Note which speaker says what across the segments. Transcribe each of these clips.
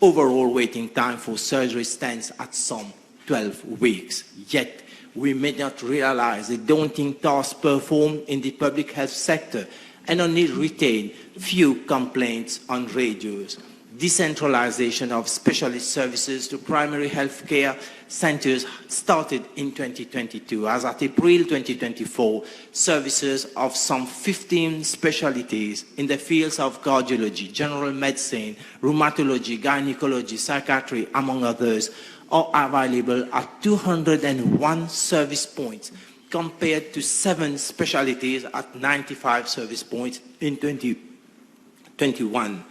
Speaker 1: overall waiting time for surgery stands at some 12 weeks. Yet, we may not realize the daunting task performed in the public health sector and only retain few complaints on radios. Decentralization of specialist services to primary health care centers started in 2022. As at April 2024, services of some 15 specialties in the fields of cardiology, general medicine, rheumatology, gynecology, psychiatry, among others, are available at 201 service points compared to 7 specialties at 95 service points in 2021.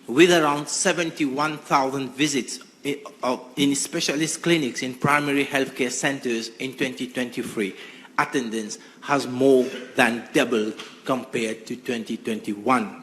Speaker 1: With around 71,000 visits in specialist clinics in primary healthcare centers in 2023, attendance has more than doubled compared to 2021.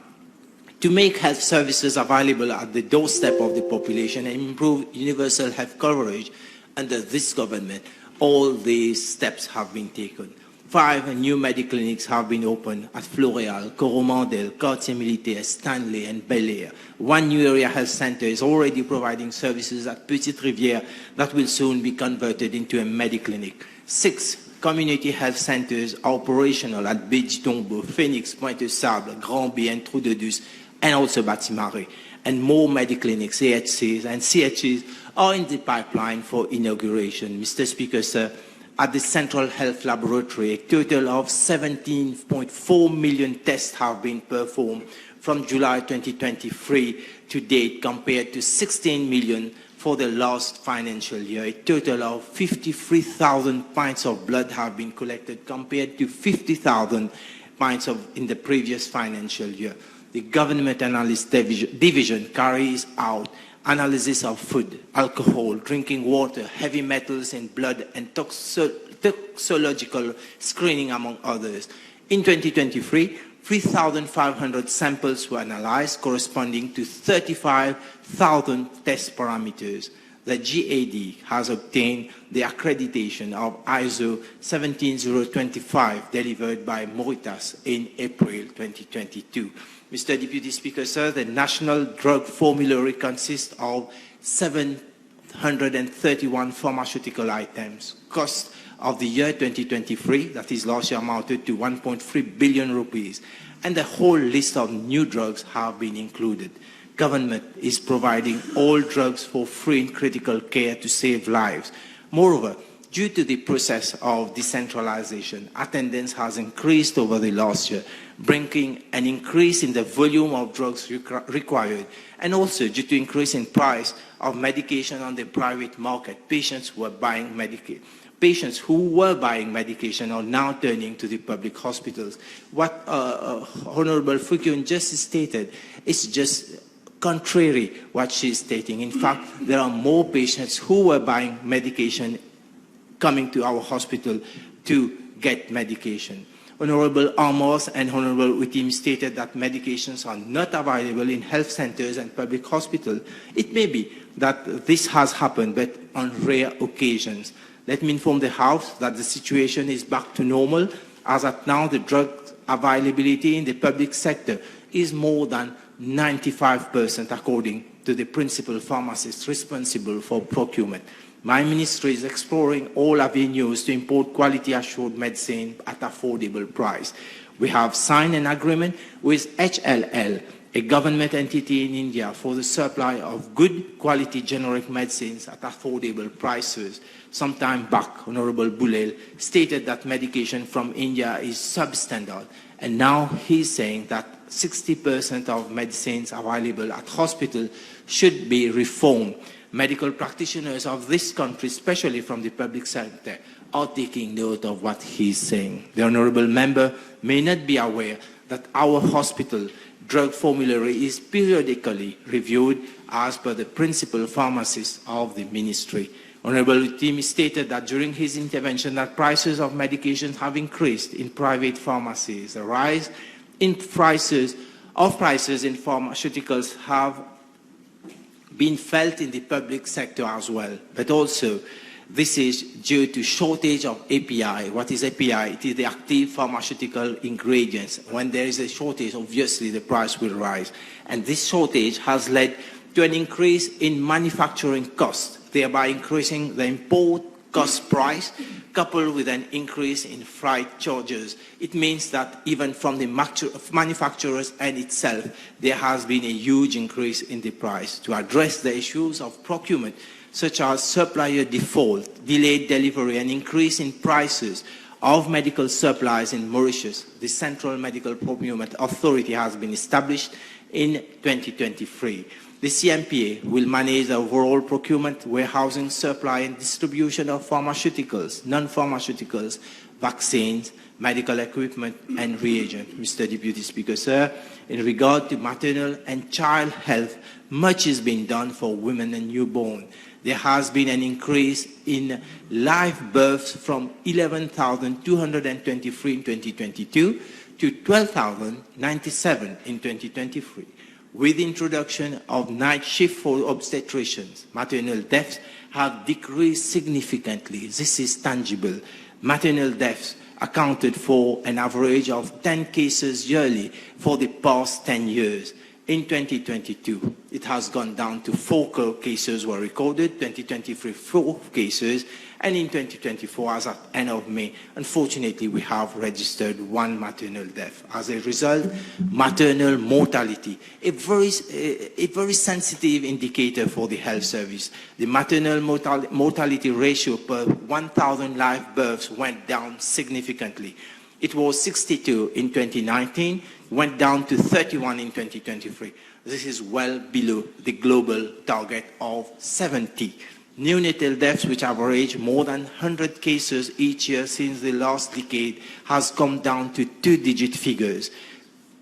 Speaker 1: To make health services available at the doorstep of the population and improve universal health coverage under this government, all these steps have been taken. 5 new medical clinics have been opened at Floréal, Coromandel, Quartier Militaire, Stanley, and Bel-Air. 1 new area health center is already providing services at Petite Rivière that will soon be converted into a mediclinic. 6 community health centers are operational at Béji-Tombeau, Phoenix, Pointe-Sable, Grand-Bi, and Trou-de-Deuce, and also Batimaré. And more mediclinics, AHCs, and CHCs are in the pipeline for inauguration. Mr. Speaker, sir, at the Central Health Laboratory, a total of 17.4 million tests have been performed from July 2023 to date, compared to 16 million for the last financial year. A total of 53,000 pints of blood have been collected, compared to 50,000 pints in the previous financial year. The Government Analysis Division carries out analysis of food, alcohol, drinking water, heavy metals in blood, and toxicological screening, among others. In 2023, 3,500 samples were analyzed, corresponding to 35,000 test parameters. The GAD has obtained the accreditation of ISO 17025 delivered by Mauritius in April 2022. Mr. Deputy Speaker, sir, the National Drug Formulary consists of 731 pharmaceutical items. Cost of the year 2023, that is last year, amounted to 1.3 billion rupees, and the whole list of new drugs have been included. Government is providing all drugs for free in critical care to save lives. Moreover, due to the process of decentralization, attendance has increased over the last year, bringing an increase in the volume of drugs required, and also due to increase in price of medication on the private market. Patients who were buying medication are now turning to the public hospitals. What Honorable Fukun just stated is just contrary what she's stating. In fact, there are more patients who were buying medication coming to our hospital to get medication. Honorable Amos and Honorable Utim stated that medications are not available in health centers and public hospitals. It may be that this has happened, but on rare occasions. Let me inform the House that the situation is back to normal. As at now, the drug availability in the public sector is more than 95%, according to the principal pharmacist responsible for procurement. My ministry is exploring all avenues to import quality-assured medicine at affordable price. We have signed an agreement with HLL, a government entity in India, for the supply of good quality generic medicines at affordable prices. Some time back, Honorable Bulel stated that medication from India is substandard, and now he's saying that 60% of medicines available at hospital should be reformed. Medical practitioners of this country, especially from the public sector, are taking note of what he's saying. The honorable member may not be aware that our hospital drug formulary is periodically reviewed as per the principal pharmacist of the ministry. Honorable Utim stated that during his intervention that prices of medications have increased in private pharmacies. The rise in prices in pharmaceuticals have been felt in the public sector as well, but also This is due to shortage of API. What is API? It is the active pharmaceutical ingredients. When there is a shortage, obviously the price will rise. And this shortage has led to an increase in manufacturing costs, thereby increasing the import cost price, coupled with an increase in freight charges. It means that even from the manufacturers and itself, there has been a huge increase in the price. To address the issues of procurement, such as supplier default, delayed delivery, and increase in prices of medical supplies in Mauritius, the Central Medical Procurement Authority has been established in 2023. The CMPA will manage the overall procurement, warehousing, supply, and distribution of pharmaceuticals, non-pharmaceuticals, vaccines, medical equipment, and reagents. Mr. Deputy Speaker, sir, in regard to maternal and child health, much is being done for women and newborn. There has been an increase in live births from 11,223 in 2022 to 12,097 in 2023. With the introduction of night shift for obstetricians, maternal deaths have decreased significantly. This is tangible. Maternal deaths accounted for an average of 10 cases yearly for the past 10 years. In 2022, it has gone down to 4 cases were recorded, 2023, 4 cases, and in 2024, as at end of May, unfortunately, we have registered 1 maternal death. As a result, maternal mortality, a very sensitive indicator for the health service. The maternal mortality ratio per 1,000 live births went down significantly. It was 62 in 2019, went down to 31 in 2023. This is well below the global target of 70. Neonatal deaths, which average more than 100 cases each year since the last decade, has come down to 2-digit figures,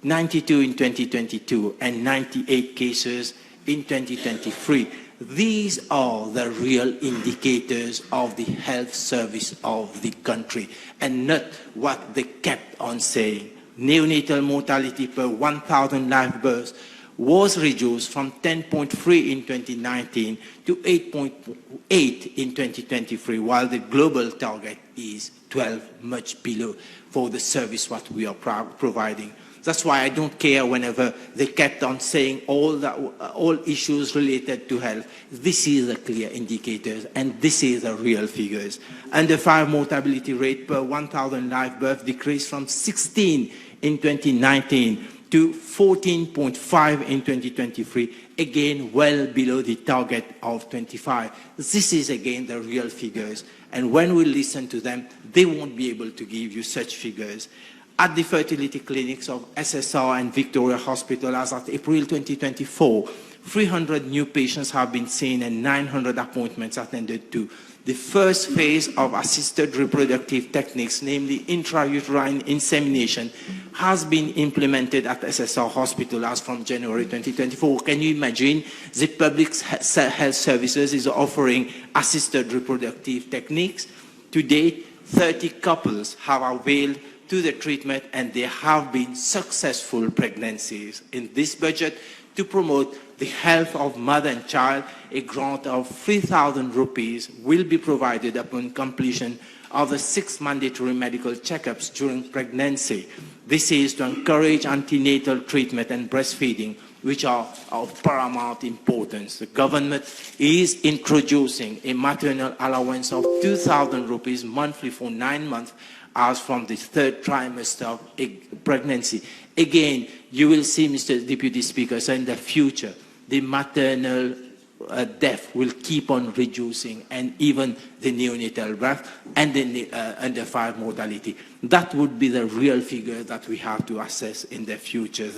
Speaker 1: 92 in 2022 and 98 cases in 2023. These are the real indicators of the health service of the country, and not what they kept on saying. Neonatal mortality per 1,000 live births was reduced from 10.3 in 2019 to 8.8 in 2023, while the global target is 12, much below for the service what we are providing. That's why I don't care whenever they kept on saying all issues related to health. This is the clear indicators, and this is the real figures. Under 5 mortality rate per 1,000 live births decreased from 16 in 2019 to 14.5 in 2023, again well below the target of 25. This is again the real figures, and when we listen to them, they won't be able to give you such figures. At the fertility clinics of SSR and Victoria Hospital, as of April 2024, 300 new patients have been seen and 900 appointments attended to. The first phase of assisted reproductive techniques, namely intrauterine insemination, has been implemented at SSR Hospital as from January 2024. Can you imagine? The public health services is offering assisted reproductive techniques. To date, 30 couples have availed to the treatment, and there have been successful pregnancies. In this budget, to promote the health of mother and child, a grant of 3,000 rupees will be provided upon completion of the 6 mandatory medical checkups during pregnancy. This is to encourage antenatal treatment and breastfeeding, which are of paramount importance. The government is introducing a maternal allowance of 2,000 rupees monthly for 9 months as from the 3rd trimester of pregnancy. Again, you will see, Mr. Deputy Speaker, so in the future, the maternal death will keep on reducing, and even the neonatal birth and the under 5 mortality. That would be the real figure that we have to assess in the future.